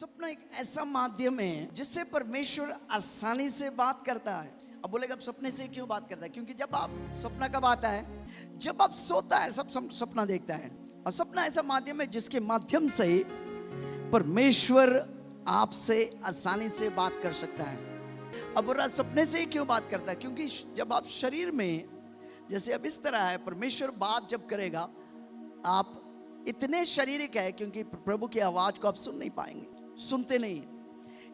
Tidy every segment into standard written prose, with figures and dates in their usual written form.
स्वप्न एक ऐसा माध्यम है जिससे परमेश्वर आसानी से बात करता है। अब बोलेगा अब सपने से क्यों बात करता है? क्योंकि जब आप सपना कब आता है? जब आप सोता है सब सपना देखता है। और सपना ऐसा माध्यम है जिसके माध्यम से परमेश्वर आपसे आसानी से बात कर सकता है। अब बोल रहा सपने से ही क्यों बात करता है? क्योंकि जब आप शरीर में जैसे अब इस तरह है, परमेश्वर बात जब करेगा आप इतने शारीरिक है क्योंकि प्रभु की आवाज को आप सुन नहीं पाएंगे, सुनते नहीं।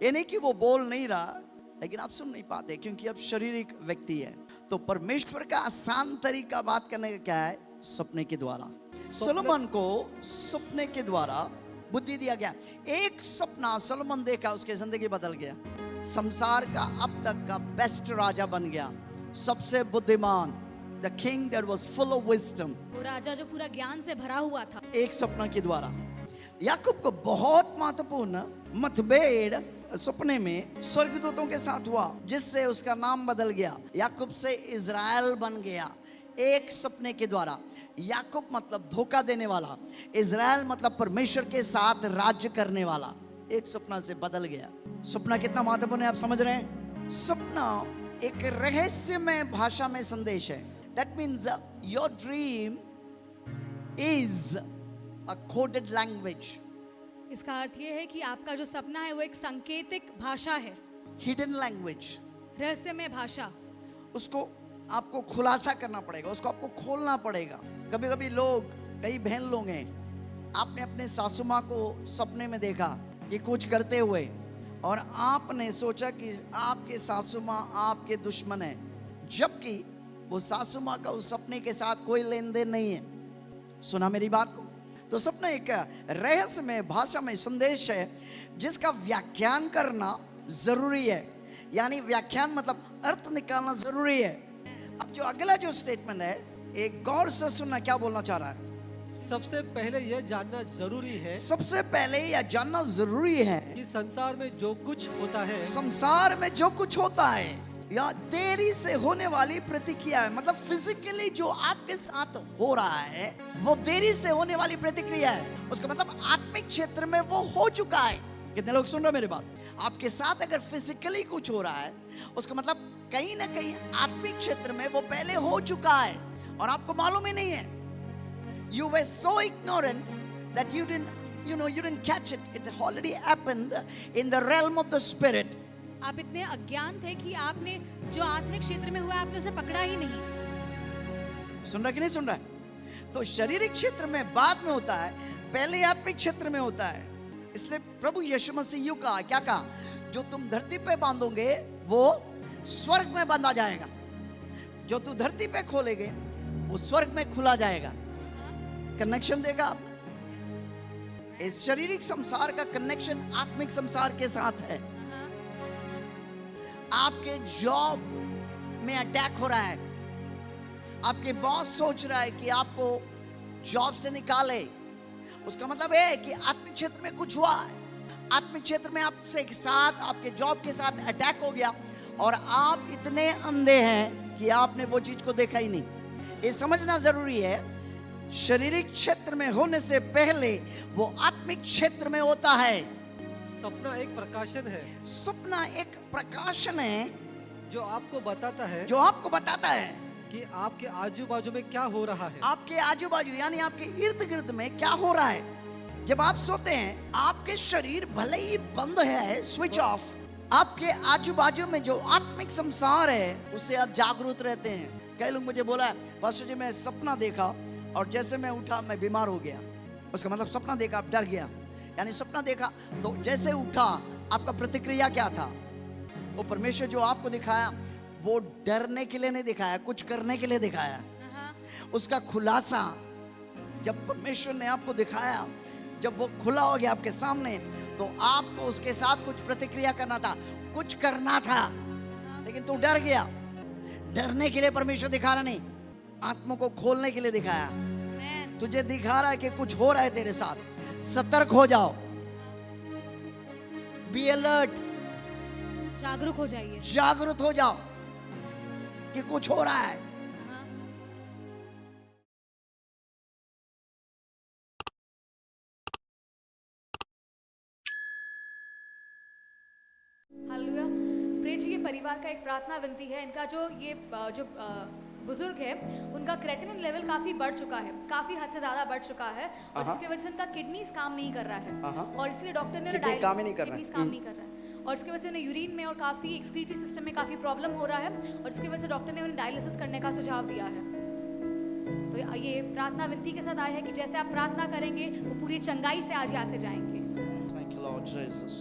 ये नहीं कि वो बोल नहीं रहा, लेकिन आप सुन नहीं पाते क्योंकि आप शारीरिक व्यक्ति है। तो परमेश्वर का आसान तरीका बात करने का क्या है? सपने के द्वारा। सोलोमन को सपने के द्वारा बुद्धि दिया गया। एक सपना सोलोमन देखा, उसकी जिंदगी बदल गया। संसार का अब तक का बेस्ट राजा बन गया, सबसे बुद्धिमान, the king that was full of wisdom, वो राजा जो पूरा ज्ञान से भरा हुआ था। एक सपना के द्वारा। याकूब को बहुत महत्वपूर्ण मतभेद सपने में स्वर्गदूतों के साथ हुआ, जिससे उसका नाम बदल गया, याकूब से इज़राइल बन गया। एक सपने के द्वारा। याकूब मतलब धोखा देने वाला, इज़राइल मतलब परमेश्वर के साथ राज्य करने वाला। एक सपना से बदल गया। सपना कितना महत्वपूर्ण है आप समझ रहे हैं? सपना एक रहस्यमय भाषा में संदेश है। That means your dream is a coded language. इसका अर्थ ये है कि आपका जो सपना है वो एक सांकेतिक भाषा है, Hidden language. रहस्यमय भाषा। उसको आपको खुलासा करना पड़ेगा, उसको आपको खोलना पड़ेगा। कभी कभी लोग, कई बहन लोग हैं, आपने अपने सासू माँ को सपने में देखा कि कुछ करते हुए, और आपने सोचा कि आपके सासू माँ आपके दुश्मन है, जबकि वो सासू माँ का उस सपने के साथ कोई लेन देन नहीं है। सुना मेरी बात को? तो सपना एक रहस्यमय भाषा में संदेश है जिसका व्याख्यान करना जरूरी है। यानी व्याख्यान मतलब अर्थ निकालना जरूरी है। अब जो अगला जो स्टेटमेंट है, एक गौर से सुनना, क्या बोलना चाह रहा है? सबसे पहले यह जानना जरूरी है, सबसे पहले यह जानना जरूरी है कि संसार में जो कुछ होता है, संसार में जो कुछ होता है या देरी से होने वाली प्रतिक्रिया है। मतलब फिजिकली जो आपके साथ हो रहा है वो देरी से होने वाली प्रतिक्रिया है। उसका मतलब आत्मिक क्षेत्र में वो हो चुका है। कितने लोग सुन रहे मेरी बात? आपके साथ अगर फिजिकली कुछ हो रहा है, उसका मतलब कहीं ना कहीं आत्मिक क्षेत्र में वो पहले हो चुका है और आपको मालूम ही नहीं है। You were so ignorant that you didn't catch it. It already happened in the realm of the spirit. आप इतने अज्ञान थे कि आपने जो आत्मिक क्षेत्र में हुआ आपने उसे पकड़ा ही नहीं। सुन रहा कि नहीं सुन रहा है? तो शारीरिक क्षेत्र में बाद में होता है, पहले आत्मिक क्षेत्र में होता है। इसलिए प्रभु यीशु मसीह यूं कहा, क्या कहा? जो तुम धरती पे बांधोगे वो स्वर्ग में बांधा जाएगा, जो तू धरती पे खोलेगे वो स्वर्ग में खुला जाएगा। कनेक्शन देगा आप। इस शारीरिक संसार का कनेक्शन आत्मिक संसार के साथ है। आपके जॉब में अटैक हो रहा है, आपके बॉस सोच रहा है कि आपको जॉब से निकाले, उसका मतलब है कि आत्मिक क्षेत्र में कुछ हुआ है। आत्मिक क्षेत्र में आपसे साथ, आपके जॉब के साथ अटैक हो गया और आप इतने अंधे हैं कि आपने वो चीज को देखा ही नहीं। ये समझना जरूरी है, शारीरिक क्षेत्र में होने से पहले वो आत्मिक क्षेत्र में होता है। सपना एक प्रकाशन है, सपना एक प्रकाशन है जो आपको बताता है, जो आपको बताता है कि आपके आजू बाजू में क्या हो रहा है। आपके आजू बाजू यानी आपके इर्द गिर्द में क्या हो रहा है। जब आप सोते हैं, आपके शरीर भले ही बंद है, स्विच ऑफ, आपके आजू बाजू में जो आत्मिक संसार है उससे आप जागरूक रहते हैं। कई लोग मुझे बोला, पास्टर जी मैं सपना देखा और जैसे मैं उठा मैं बीमार हो गया। उसका मतलब सपना देखा आप डर गया, यानी सपना देखा तो जैसे उठा आपका प्रतिक्रिया क्या था? वो परमेश्वर जो आपको दिखाया वो डरने के लिए नहीं दिखाया, कुछ करने के लिए दिखाया। उसका खुलासा जब परमेश्वर ने आपको दिखाया, जब वो खुला हो गया आपके सामने, तो आपको उसके साथ कुछ प्रतिक्रिया करना था, कुछ करना था, लेकिन तू डर गया। डरने के लिए परमेश्वर दिखा रहा नहीं, आत्मा को खोलने के लिए दिखाया। तुझे दिखा रहा है कि कुछ हो रहा है तेरे साथ, सतर्क हो जाओ, बी अलर्ट, जागरूक हो जाइए, जागरूक हो जाओ कि कुछ हो रहा है। प्रेज जी, ये परिवार का एक प्रार्थना विनती है। इनका जो ये बुजुर्ग है, उनका क्रेटिनिन लेवल काफी बढ़ चुका है, काफी हद से ज्यादा बढ़ चुका है, और जिसकी वजह से उनका किडनीज काम नहीं कर रहा है, और इसलिए डॉक्टर ने किडनी काम ही नहीं कर रहा है। किडनीज काम नहीं कर रहा है, और इसकी वजह से उन्हें यूरिन में और काफी एक्सक्रीटरी सिस्टम में काफी प्रॉब्लम हो रहा है, और इसकी वजह से डॉक्टर ने उन्हें डायलिसिस करने का सुझाव दिया है। तो ये प्रार्थना विनती के साथ आया है कि जैसे आप प्रार्थना करेंगे वो पूरी चंगाई से आज यहाँ से जाएंगे। थैंक यू लॉर्ड जीसस,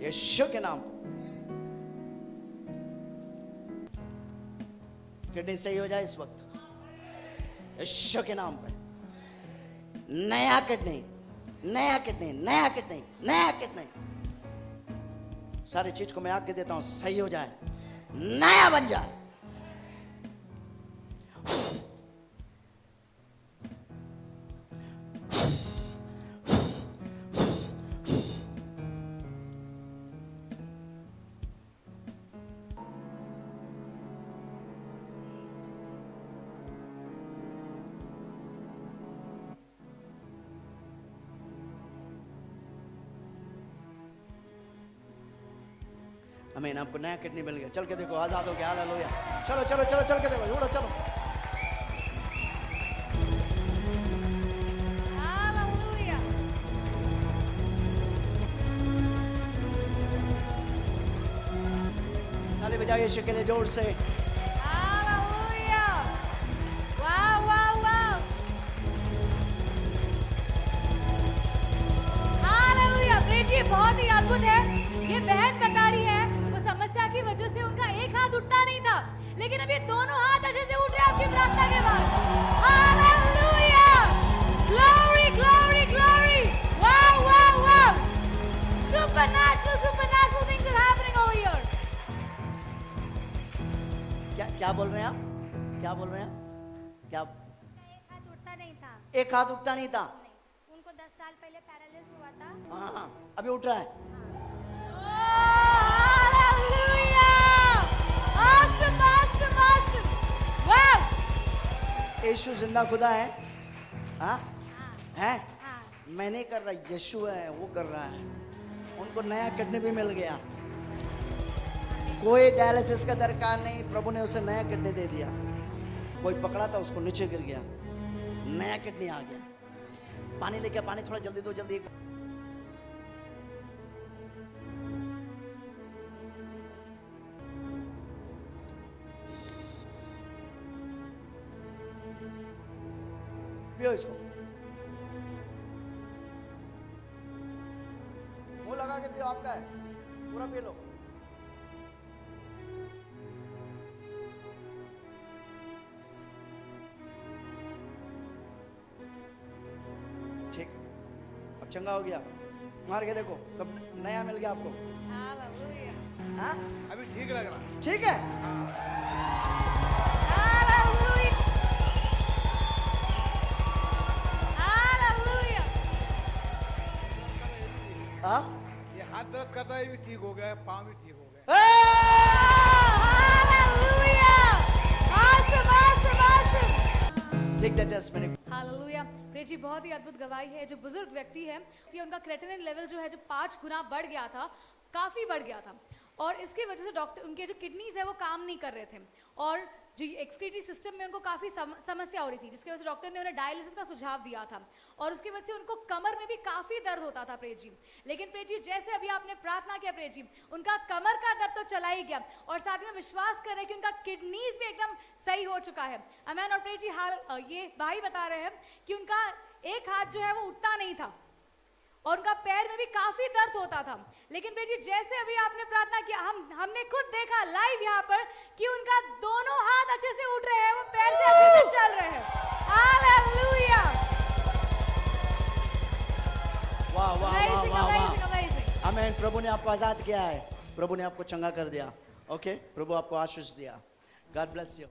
यीशु के नाम पे किडनी सही हो जाए इस वक्त, यीशु के नाम पे। नया किडनी, नया किडनी, नया किडनी, नया किडनी, सारी चीज को मैं आके देता हूं, सही हो जाए, नया बन जाए। आमीन, आपको नया किडनी मिल गया। चल के देखो, आजाद हो गया। हालेलुया। चलो चलो चलो, चल के देखो, उड़ो चलो। हालेलुया। ताली बजाओ यीशु के लिए जोर से। हालेलुया। वाह वाह वाह। हालेलुया। प्रेज जी, बहुत ही अद्भुत है। ये बहन बता रही है समस्या की वजह से उनका एक हाथ उठता नहीं था, लेकिन अब ये दोनों हाथ अच्छे से उठ रहे हैं आपकी प्रार्थना के बाद। Hallelujah, glory glory glory, wow wow wow, supernatural things are happening over here. क्या बोल रहे हैं आप? क्या बोल रहे हैं? क्या? एक हाथ उठता नहीं था। एक हाथ उठता नहीं था। उनको 10 साल पहले पैरालिसिस हुआ था। हाँ, अभी उठ रहा है। यीशु जिंदा खुदा है। हाँ है, मैं नहीं कर रहा, यीशु है, वो कर रहा है। उनको नया किडनी भी मिल गया, कोई डायलिसिस का दरकार नहीं, प्रभु ने उसे नया किडनी दे दिया। कोई पकड़ा था, उसको नीचे गिर गया, नया किडनी आ गया। पानी लेके, पानी थोड़ा जल्दी दो, जल्दी। पियो इसको, मुंह लगा के पियो, आपका है, पूरा पी लो। ठीक, अब चंगा हो गया। मार के देखो, सब नया मिल गया आपको। हालेलुया। हाँ, अभी ठीक लग रहा है। ठीक है। हालेलुया। हालेलुया। हाँ, ये हाथ दर्द करता है, ये भी ठीक हो गया, पाँव भी ठीक हो गया। हालेलुया। awesome awesome awesome। ठीक है, जस्ट मैंने हालेलुया। प्रिय जी, बहुत ही अद्भुत गवाही है। जो बुजुर्ग व्यक्ति है, कि उनका क्रेटिनिन लेवल जो है, जो 5 गुना बढ़ गया था, काफी बढ़ गया था, और इसकी वजह से डॉक्टर, उनके जो किडनीज है वो काम नहीं कर रहे थे, और जो एक्सक्रीटरी सिस्टम में उनको काफ़ी समस्या हो रही थी, जिसकी वजह से डॉक्टर ने उन्हें डायलिसिस का सुझाव दिया था, और उसकी वजह से उनको कमर में भी काफ़ी दर्द होता था प्रेज जी। लेकिन प्रेज जी, जैसे अभी आपने प्रार्थना किया प्रेज जी, उनका कमर का दर्द तो चला ही गया, और साथ में विश्वास करें कि उनका किडनीज भी एकदम सही हो चुका है। अमेन। और प्रेज जी, ये भाई बता रहे हैं कि उनका एक हाथ जो है वो उठता नहीं था, और उनका पैर में भी काफी दर्द होता था, लेकिन प्रिय जी, जैसे अभी आपने प्रार्थना किया, हमने खुद देखा लाइव यहाँ पर कि उनका दोनों हाथ अच्छे से उठ रहे हैं, वो पैर से अच्छे से चल रहे हैं। हालेलुया। वाह वाह वाह वाह वाह। अमेजिंग। आमीन। प्रभु ने आपको आजाद किया है, प्रभु ने आपको चंगा कर दिया। ओके, प्रभु आपको आशीष दिया। God bless you.